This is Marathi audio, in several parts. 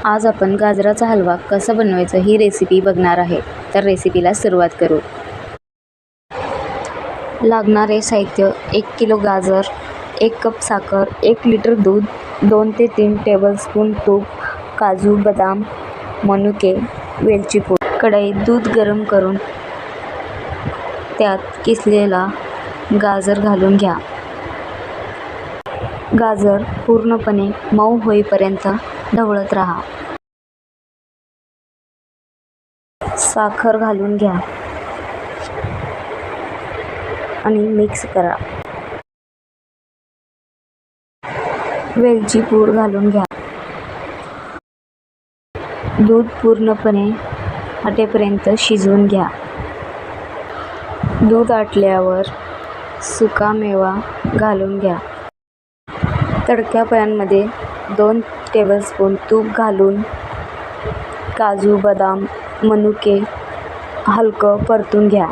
आज आपण गाजराचा हलवा कसा बनवायचा ही रेसिपी बघणार आहे. तर रेसिपीला सुरुवात करू. लागणारे साहित्य: 1 किलो गाजर, 1 कप साखर, 1 लिटर दूध, 2 ते 3 टेबलस्पून तूप, काजू, बदाम, मनुके, वेलची पूड. कढईत दूध गरम करून त्यात किसलेला गाजर घालून घ्या. गाजर पूर्णपणे मऊ होईपर्यंत ढवळत राहा. साखर घालून घ्या आणि मिक्स करा. वेलची पूड घालून घ्या. दूध पूर्णपणे आटेपर्यंत शिजवून घ्या. दूध आटल्यावर सुकामेवा घालून घ्या. तडक्या पॅनमध्ये 2 टेबलस्पून तूप घालून काजू, बदाम, मनुके हलकं परतून घ्या.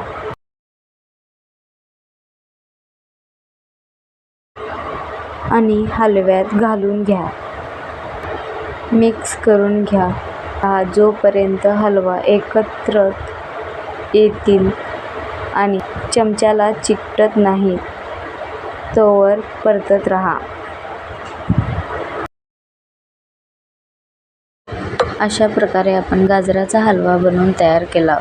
आणि हलव्यात घालून घ्या. मिक्स करून घ्या जोपर्यंत हलवा एकत्र येतील आणि चमच्याला चिकटत नाही तोवर परतत राहा. अशा प्रकारे आपण गाजराचा हलवा बनवून तयार केला.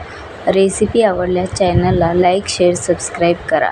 रेसिपी आवडल्यास चॅनलला लाईक, शेअर, सबस्क्राईब करा.